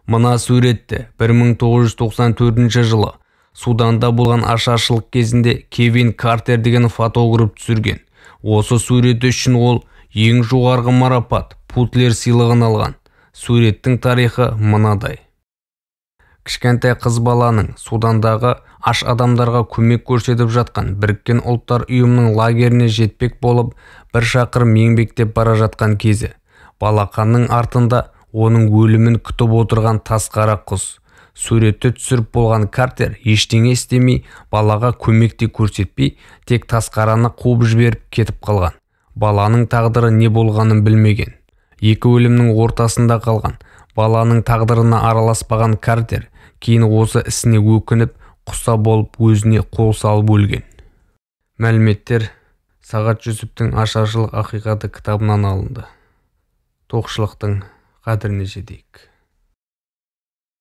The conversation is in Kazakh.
Мына суретті 1994 жылы Суданда болған ашаршылық кезінде Кевин Картер деген фотограф түсірген. Осы суреті үшін ол ең жоғарғы марапат Путлер сыйлығын алған. Суреттің тарихы мынадай. Кішкентай қыз баланың Судандағы аш адамдарға көмек көрсетіп жатқан Біріккен ұлттар ұйымының лагеріне жетпек болып, бір шақырым еңбектеп бара жатқан кезі. Балақанның артында оның өлімін күтіп отырған тасқара құс. Суретті түсіріп болған Картер ештеңе істемей, балаға көмекте көрсетпей, тек тасқараны қуып жіберіп кетіп қалған. Баланың тағдыры не болғанын білмеген. Екі өлімнің ортасында қалған. Баланың тағдырына араласпаған Картер кейін осы ісіне өкініп, құса болып өзіне қол салып өлген. Мәліметтер Сағат Жүсіптің ашаршылық ақиқаты кітабынан алынды. Тоқшылықтың қадіріне жетейік.